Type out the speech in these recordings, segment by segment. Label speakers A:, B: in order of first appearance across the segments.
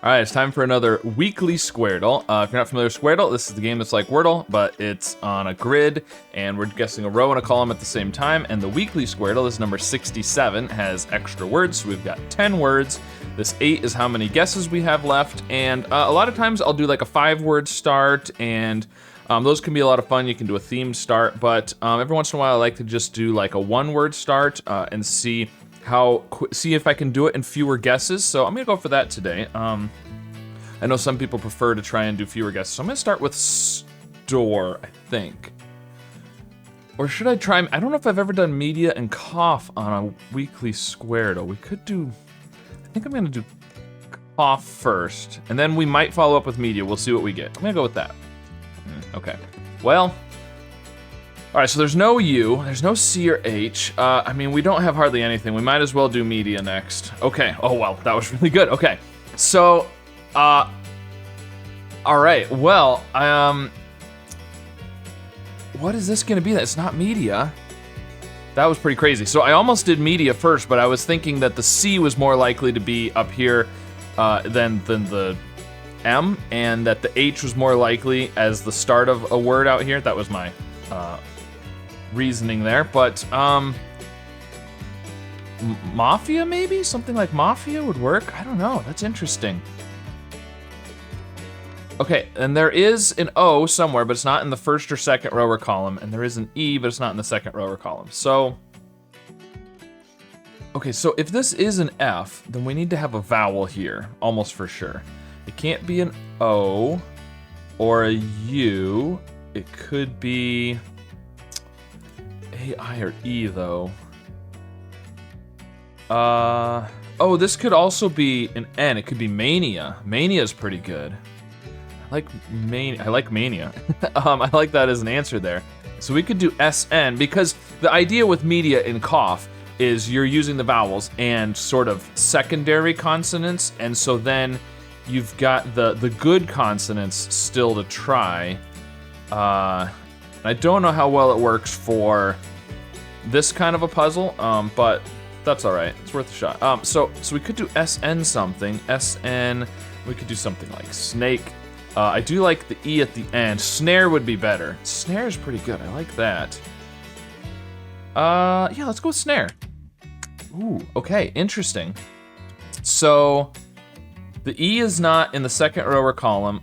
A: All right, it's time for another weekly Squardle. If you're not familiar with Squardle, this is the game that's like Wordle, but it's on a grid, and we're guessing a row and a column at the same time. And the weekly Squardle is number 67, has extra words, so we've got 10 words. This 8 is how many guesses we have left, and a lot of times I'll do like a 5-word start, and those can be a lot of fun. You can do a themed start, but every once in a while I like to just do like a 1-word start and see if I can do it in fewer guesses. So I'm gonna go for that today. I know some people prefer to try and do fewer guesses, so I'm gonna start with store, I think. Or should I try? I don't know if I've ever done media and cough on a weekly Squardle. We could do. I think I'm gonna do cough first, and then we might follow up with media. We'll see what we get. I'm gonna go with that. Okay. Well. All right, so there's no U, there's no C or H. I mean, we don't have hardly anything. We might as well do media next. Okay, oh well, that was really good. Okay, so, all right, well, what is this gonna be? It's not media. That was pretty crazy. So I almost did media first, but I was thinking that the C was more likely to be up here than the M, and that the H was more likely as the start of a word out here. That was my, reasoning there, but mafia maybe? Something like mafia would work? I don't know, that's interesting. Okay, and there is an O somewhere, but it's not in the first or second row or column, and there is an E, but it's not in the second row or column. So, okay, so if this is an F, then we need to have a vowel here, almost for sure. It can't be an O or a U. It could be A, I, or E, though. Oh, this could also be an N. It could be mania. Mania is pretty good. I like mania. I like that as an answer there. So we could do SN, because the idea with media in cough is you're using the vowels and sort of secondary consonants, and so then you've got the good consonants still to try. I don't know how well it works for this kind of a puzzle, but that's all right. It's worth a shot. So we could do SN something. SN, we could do something like snake. I do like the E at the end. Snare would be better. Snare is pretty good. I like that. Yeah, let's go with snare. Ooh, okay, interesting. So the E is not in the second row or column.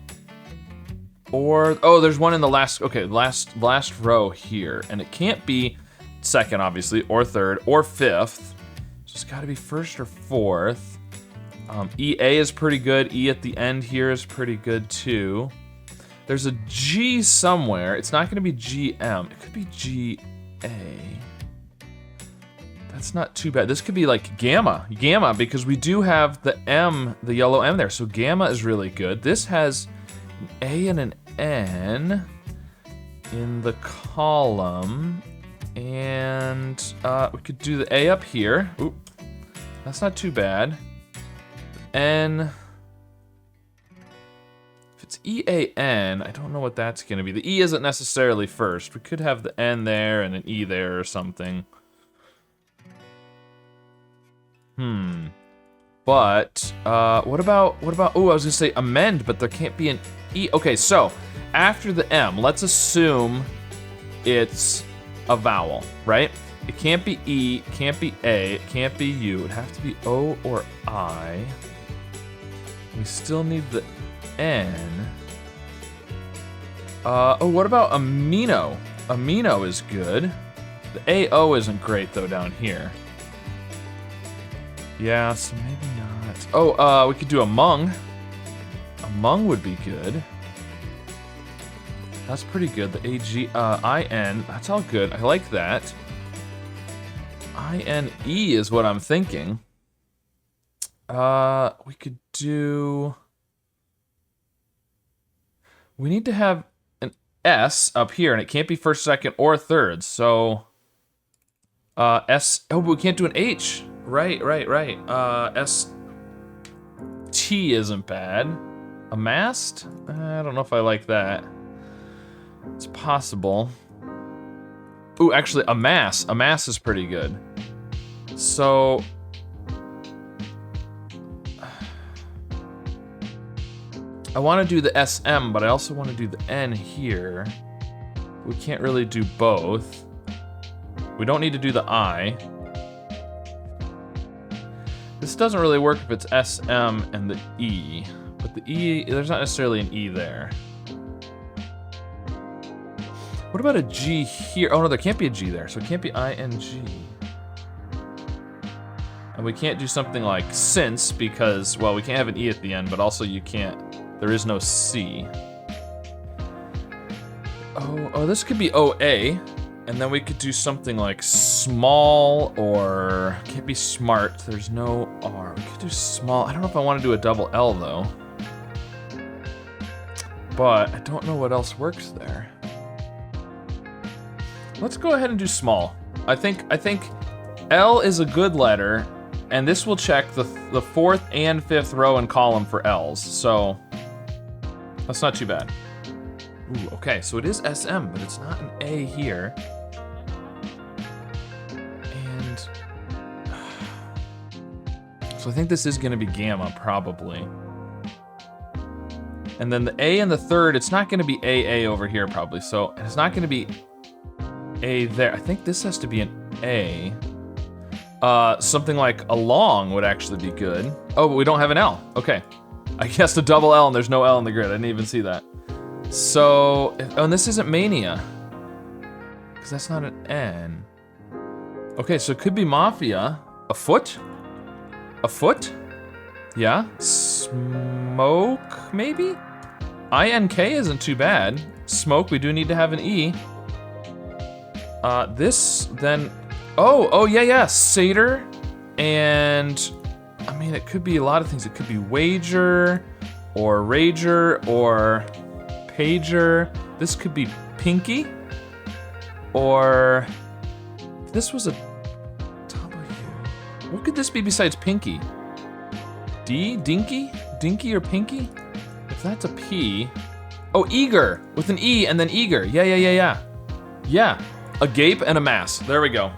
A: Or, oh, there's one in the last, okay, last row here. And it can't be second, obviously, or third, or fifth. So it's gotta be first or fourth. EA is pretty good. E at the end here is pretty good too. There's a G somewhere. It's not gonna be GM. It could be GA. That's not too bad. This could be like gamma, because we do have the M, the yellow M there. So gamma is really good. This has an A and an N in the column, and we could do the A up here. Oop, that's not too bad. N, if it's EAN, I don't know what that's gonna be. The E isn't necessarily first. We could have the N there and an E there or something. But, what about, oh, I was gonna say amend, but there can't be an E. Okay, so, after the M, let's assume it's a vowel, right? It can't be E, it can't be A, it can't be U. It'd have to be O or I. We still need the N. Oh, what about amino? Amino is good. The AO isn't great, though, down here. Yeah, so maybe not. Oh, we could do among. Among would be good. That's pretty good. The IN, that's all good. I like that. INE is what I'm thinking. We could do... We need to have an S up here, and it can't be first, second, or third, so... S... Oh, but we can't do an H. Right. ST isn't bad. Amassed? I don't know if I like that. It's possible. Ooh, actually, amass. Amass is pretty good. So... I want to do the SM, but I also want to do the N here. We can't really do both. We don't need to do the I. This doesn't really work if it's SM and the E. But the E, there's not necessarily an E there. What about a G here? Oh no, there can't be a G there, so it can't be ING. And we can't do something like since because, well, we can't have an E at the end, but also you can't, there is no C. Oh, this could be OA, and then we could do something like small or, can't be smart, there's no R. We could do small, I don't know if I want to do a double L though. But I don't know what else works there. Let's go ahead and do small. I think L is a good letter, and this will check the 4th and 5th row and column for L's, so that's not too bad. Ooh, okay, so it is SM, but it's not an A here. And so I think this is gonna be gamma, probably. And then the A in the 3rd, it's not gonna be AA over here, probably, so it's not gonna be A there. I think this has to be an A. Something like along would actually be good. Oh, but we don't have an L. Okay. I guessed a double L and there's no L in the grid. I didn't even see that. So, oh, and this isn't mania. Because that's not an N. Okay, so it could be mafia. A foot? A foot? Yeah. Smoke, maybe? INK isn't too bad. Smoke, we do need to have an E. This, then... Oh, yeah, satyr. And, I mean, it could be a lot of things. It could be wager, or rager, or pager. This could be pinky. Or, if this was a W. What could this be besides pinky? D, dinky? Dinky or pinky? If that's a P. Oh, eager, with an E and then eager. Yeah. Yeah, a gape and a mass. There we go.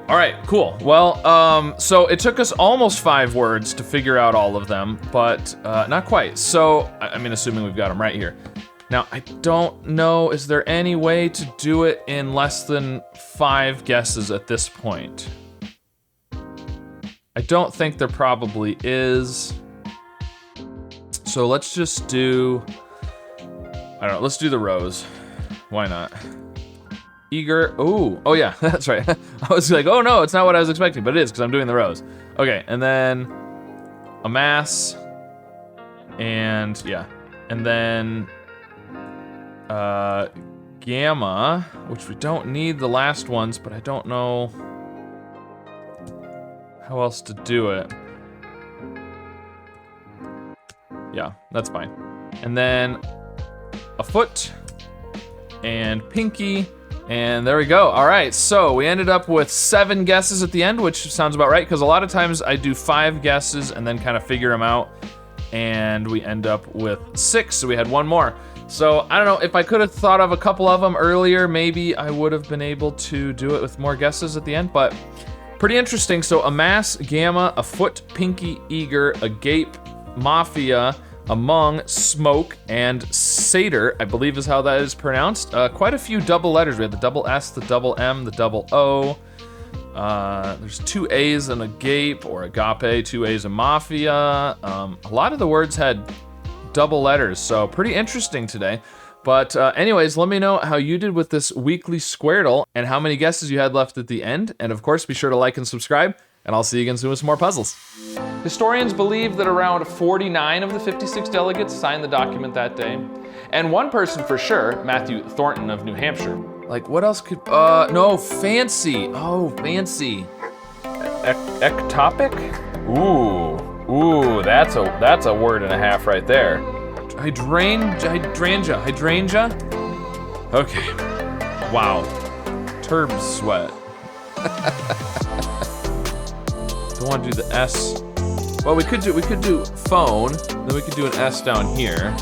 A: All right, cool. Well, so it took us almost 5 words to figure out all of them, but not quite. So, I mean, assuming we've got them right here. Now, I don't know, is there any way to do it in less than 5 guesses at this point? I don't think there probably is. So let's just do, I don't know, let's do the rows. Why not? Eager, oh yeah, that's right. I was like, oh no, it's not what I was expecting, but it is because I'm doing the rows. Okay, and then a mass, and yeah, and then gamma, which we don't need the last ones, but I don't know how else to do it. Yeah, that's fine. And then a foot and pinky. And there we go. All right, so we ended up with 7 guesses at the end, which sounds about right, because a lot of times I do 5 guesses and then kind of figure them out, and we end up with 6, so we had 1 more. So I don't know, if I could have thought of a couple of them earlier, maybe I would have been able to do it with more guesses at the end, but pretty interesting. So a mass, gamma, a foot, pinky, eager, a gape, mafia, among, smoke, and satyr, I believe is how that is pronounced. Quite a few double letters. We had the double S, the double M, the double O. There's 2 A's and a gape, or agape, 2 A's and mafia. A lot of the words had double letters, so pretty interesting today. But anyways, let me know how you did with this weekly Squardle and how many guesses you had left at the end. And of course, be sure to like and subscribe, and I'll see you again soon with some more puzzles. Historians believe that around 49 of the 56 delegates signed the document that day. And one person for sure, Matthew Thornton of New Hampshire. Like, what else could, no, fancy. Oh, fancy. Ectopic? Ooh, that's a word and a half right there. Hydrangea. Okay. Wow. Turb sweat. Don't want to do the S. Well, we could do phone, then we could do an S down here.